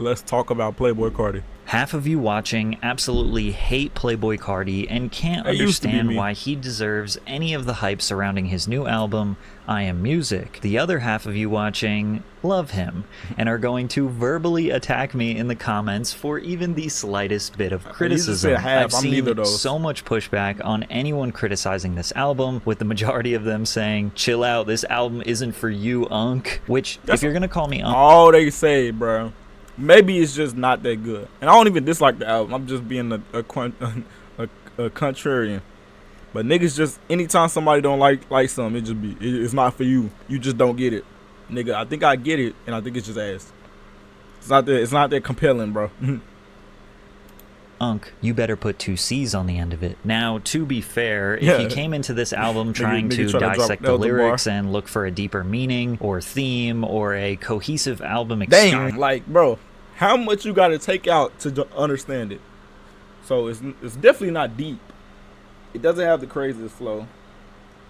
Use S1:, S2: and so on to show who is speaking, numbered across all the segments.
S1: Let's talk about Playboi Carti.
S2: Half of you watching absolutely hate Playboi Carti and can't understand why he deserves any of the hype surrounding his new album, I Am Music. The other half of you watching love him and are going to verbally attack me in the comments for even the slightest bit of criticism. I've seen so much pushback on anyone criticizing this album, with the majority of them saying, chill out, this album isn't for you, Unk. Which, if you're gonna call me Unk...
S1: all they say, bro. Maybe it's just not that good. And I don't even dislike the album. I'm just being a contrarian. But niggas just, anytime somebody don't like something, it's not for you. You just don't get it. Nigga, I think I get it, and I think it's just ass. It's not that compelling, bro.
S2: Unk, you better put 2 C's on the end of it. Now, to be fair, if you came into this album trying to dissect the lyrics and look for a deeper meaning or theme or a cohesive album experience...
S1: Dang, like, bro, how much you gotta take out to understand it? So it's definitely not deep. It doesn't have the craziest flow.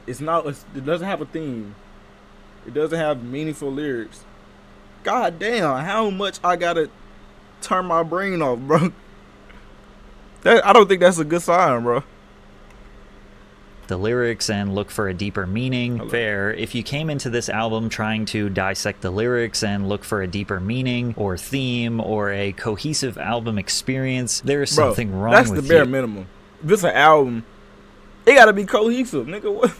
S1: It doesn't have a theme. It doesn't have meaningful lyrics. God damn, how much I gotta turn my brain off, bro? I don't think that's a good sign, bro.
S2: The lyrics and look for a deeper meaning. Fair. If you came into this album trying to dissect the lyrics and look for a deeper meaning or theme or a cohesive album experience, there is something wrong with you.
S1: That's the bare minimum. If it's an album, it gotta be cohesive, nigga. What?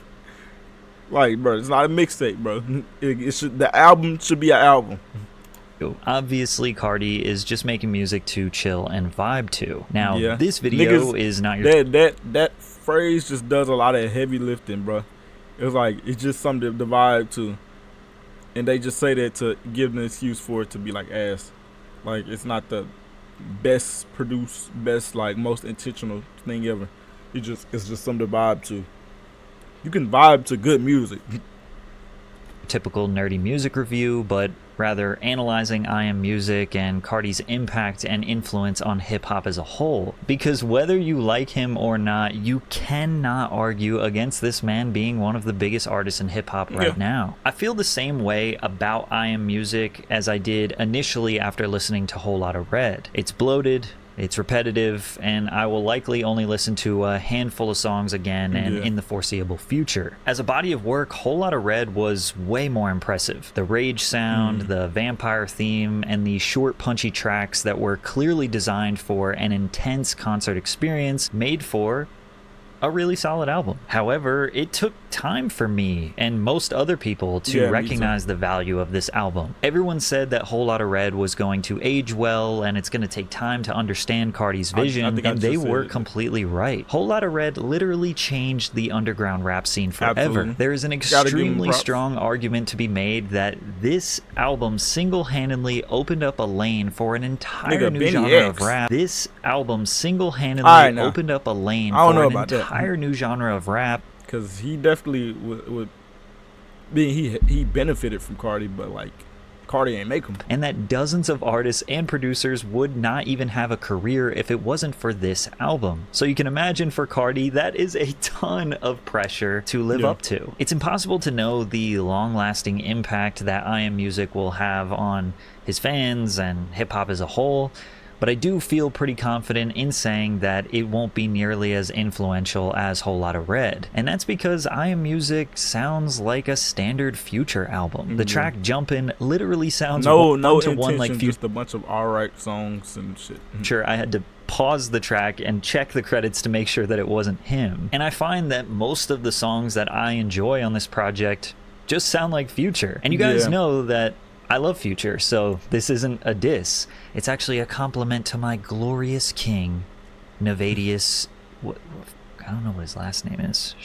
S1: Like, bro, it's not a mixtape, bro. The album should be an album.
S2: Obviously, Carti is just making music to chill and vibe to. Now, this video is not your...
S1: That phrase just does a lot of heavy lifting, bro. It's just something to vibe to. And they just say that to give an excuse for it to be like ass. Like, it's not the best produced, most intentional thing ever. It's just something to vibe to. You can vibe to good music.
S2: Typical nerdy music review, but rather analyzing I Am Music and Carti's impact and influence on hip-hop as a whole. Because whether you like him or not, you cannot argue against this man being one of the biggest artists in hip-hop right now. I feel the same way about I Am Music as I did initially after listening to Whole Lotta Red. It's bloated, it's repetitive, and I will likely only listen to a handful of songs again and in the foreseeable future. As a body of work, Whole Lotta Red was way more impressive. The rage sound, the vampire theme, and the short punchy tracks that were clearly designed for an intense concert experience made for a really solid album. However, it took time for me and most other people to recognize the value of this album. Everyone said that Whole Lotta Red was going to age well and it's going to take time to understand Carti's vision, and they were completely right. Whole Lotta Red literally changed the underground rap scene forever. Absolutely. There is an extremely strong argument to be made that this album single-handedly opened up a lane for an entire new genre of rap. This album single-handedly opened up a lane for an entire new genre of rap.
S1: Because he definitely would he benefited from Carti, but like Carti ain't make him.
S2: And that dozens of artists and producers would not even have a career if it wasn't for this album. So you can imagine for Carti, that is a ton of pressure to live up to. It's impossible to know the long-lasting impact that I Am Music will have on his fans and hip-hop as a whole, but I do feel pretty confident in saying that it won't be nearly as influential as Whole Lotta Red. And that's because I Am Music sounds like a standard Future album. The track Jumpin' literally sounds one-to-one like Future.
S1: Just a bunch of alright songs and shit.
S2: Sure, I had to pause the track and check the credits to make sure that it wasn't him. And I find that most of the songs that I enjoy on this project just sound like Future. And you guys know that I love Future, so this isn't a diss. It's actually a compliment to my glorious king, Nevadius. I don't know what his last name is.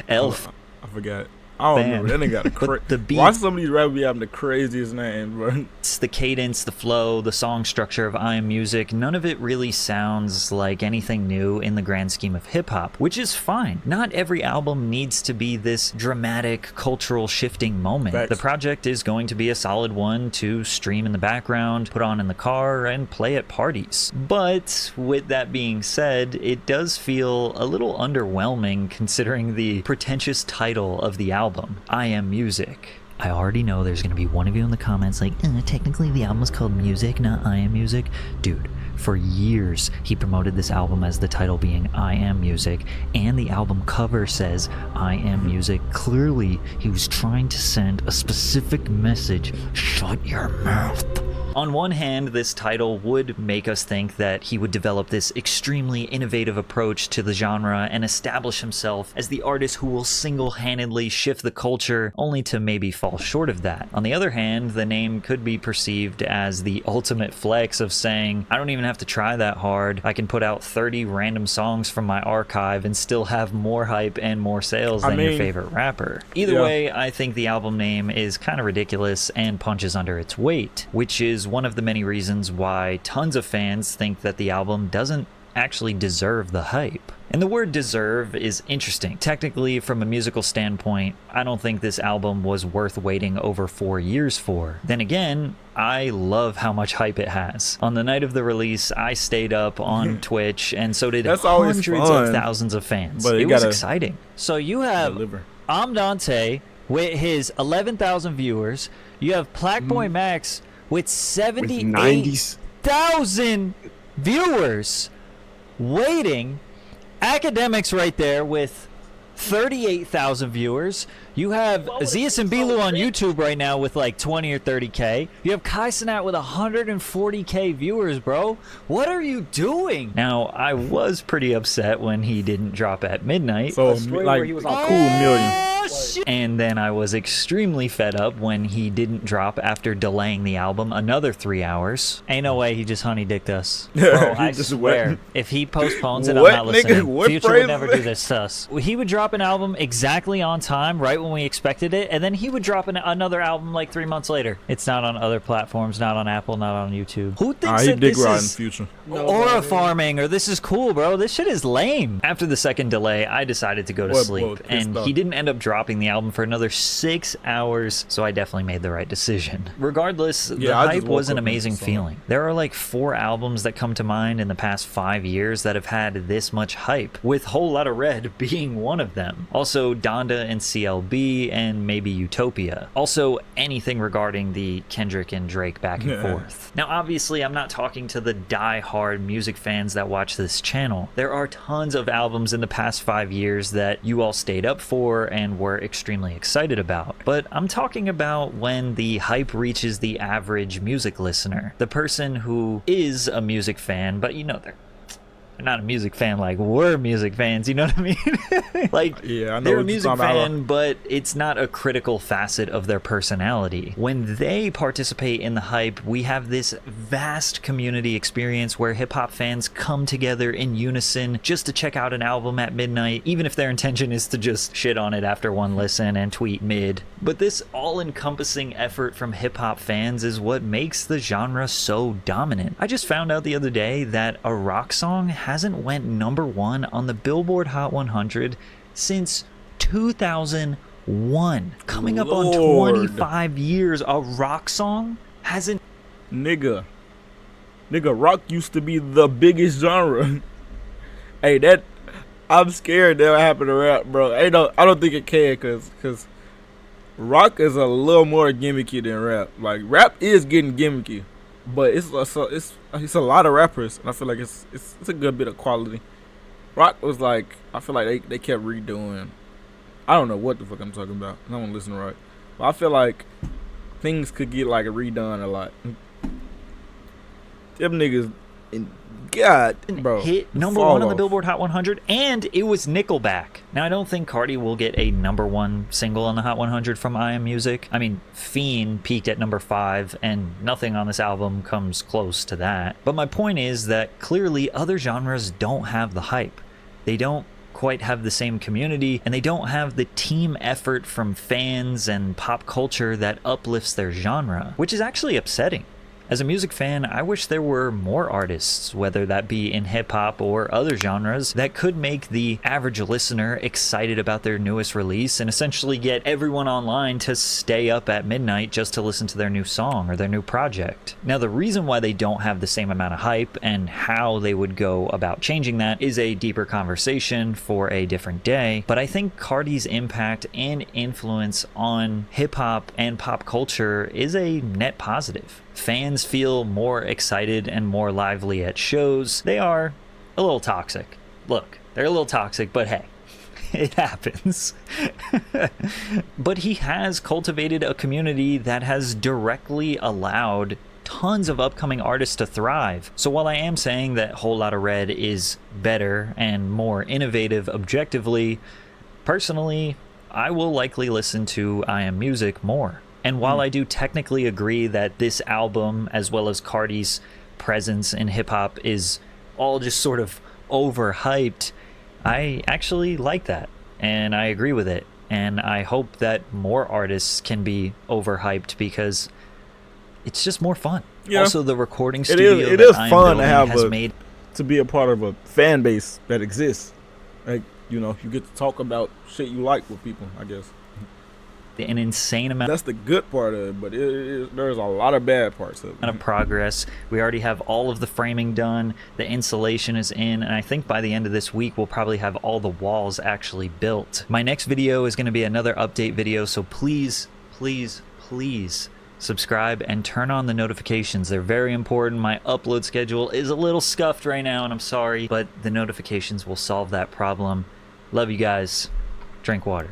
S2: Elf.
S1: I forgot. I don't remember. That nigga got a why some of these rappers be having the craziest names, bro?
S2: It's the cadence, the flow, the song structure of I Am Music. None of it really sounds like anything new in the grand scheme of hip-hop, which is fine. Not every album needs to be this dramatic, cultural shifting moment. The project is going to be a solid one to stream in the background, put on in the car, and play at parties. But with that being said, it does feel a little underwhelming considering the pretentious title of the album, I Am Music. I already know there's going to be one of you in the comments like, technically the album is called Music, not I Am Music. Dude, for years he promoted this album as the title being I Am Music, and the album cover says I Am Music. Clearly, he was trying to send a specific message. Shut your mouth. On one hand, this title would make us think that he would develop this extremely innovative approach to the genre and establish himself as the artist who will single-handedly shift the culture, only to maybe fall short of that. On the other hand, the name could be perceived as the ultimate flex of saying, I don't even have to try that hard. I can put out 30 random songs from my archive and still have more hype and more sales than your favorite rapper. Either way, I think the album name is kind of ridiculous and punches under its weight, which is one of the many reasons why tons of fans think that the album doesn't actually deserve the hype. And the word deserve is interesting. Technically, from a musical standpoint, I don't think this album was worth waiting over 4 years for. Then again, I love how much hype it has. On the night of the release, I stayed up on Twitch, and so did hundreds of thousands of fans. But it was exciting. So you have Dante with his 11,000 viewers. You have Playboi Max with 78,000 viewers waiting. Academics right there with 38,000 viewers. You have Zias and Bilu on YouTube right now with like 20 or 30K. You have Kai Cenat with 140K viewers, bro. What are you doing? Now, I was pretty upset when he didn't drop at midnight.
S1: So, like, he was on cool million.
S2: And then I was extremely fed up when he didn't drop after delaying the album another 3 hours. Ain't no way he just honey dicked us. Bro, I swear, if he postpones it, I'm not listening. Future would never do this to us. He would drop an album exactly on time, right when we expected it, and then he would drop another album like 3 months later. It's not on other platforms, not on Apple, not on YouTube. Who thinks that this is
S1: Future.
S2: aura farming or this is cool, bro? This shit is lame. After the second delay, I decided to go to sleep, and he didn't end up dropping the album for another 6 hours, so I definitely made the right decision. Regardless, the hype was an amazing feeling. There are like 4 albums that come to mind in the past 5 years that have had this much hype, with Whole Lotta Red being one of them. Also, Donda and CLB, and maybe Utopia. Also, anything regarding the Kendrick and Drake back and forth. Now, obviously, I'm not talking to the die-hard music fans that watch this channel. There are tons of albums in the past 5 years that you all stayed up for and were extremely excited about. But I'm talking about when the hype reaches the average music listener. The person who is a music fan, but you know, they're not a music fan like we're music fans, you know what I mean? Like, they're a music fan, but it's not a critical facet of their personality. When they participate in the hype, we have this vast community experience where hip-hop fans come together in unison just to check out an album at midnight, even if their intention is to just shit on it after one listen and tweet mid. But this all-encompassing effort from hip-hop fans is what makes the genre so dominant. I just found out the other day that a rock song hasn't went #1 on the Billboard Hot 100 since 2001. Coming up on 25 years, a rock song hasn't...
S1: Nigga, rock used to be the biggest genre. Hey, I'm scared that'll happen to rap, bro. I don't think it can, cause rock is a little more gimmicky than rap. Like, rap is getting gimmicky, but it's a lot of rappers, and I feel like it's a good bit of quality. Rock was like, I feel like they kept redoing. I don't know what the fuck I'm talking about. I don't listen to rock, but I feel like things could get like redone a lot. Them niggas, God, bro,
S2: hit #1 on the Billboard Hot 100, and it was Nickelback. Now, I don't think Carti will get a #1 single on the Hot 100 from I Am Music. I mean, Fiend peaked at #5, and nothing on this album comes close to that. But my point is that clearly other genres don't have the hype. They don't quite have the same community, and they don't have the team effort from fans and pop culture that uplifts their genre, which is actually upsetting. As a music fan, I wish there were more artists, whether that be in hip-hop or other genres, that could make the average listener excited about their newest release and essentially get everyone online to stay up at midnight just to listen to their new song or their new project. Now, the reason why they don't have the same amount of hype and how they would go about changing that is a deeper conversation for a different day, but I think Carti's impact and influence on hip-hop and pop culture is a net positive. Fans feel more excited and more lively at shows. They are a little toxic. Look, they're a little toxic, but hey, it happens. But he has cultivated a community that has directly allowed tons of upcoming artists to thrive. So while I am saying that Whole Lotta Red is better and more innovative objectively, personally, I will likely listen to I Am Music more. And while I do technically agree that this album, as well as Carti's presence in hip-hop, is all just sort of overhyped, I actually like that, and I agree with it. And I hope that more artists can be overhyped because it's just more fun.
S1: Yeah.
S2: Also, the recording studio
S1: it
S2: that
S1: is
S2: I Am
S1: fun to
S2: building
S1: have to be a part of a fan base that exists. Like, you know, you get to talk about shit you like with people, I guess.
S2: An insane amount.
S1: That's the good part of it, but there's a lot of bad parts of it.
S2: Of progress. We already have all of the framing done. The insulation is in, and I think by the end of this week, we'll probably have all the walls actually built. My next video is going to be another update video, so please, please, please subscribe and turn on the notifications. They're very important. My upload schedule is a little scuffed right now, and I'm sorry, but the notifications will solve that problem. Love you guys. Drink water.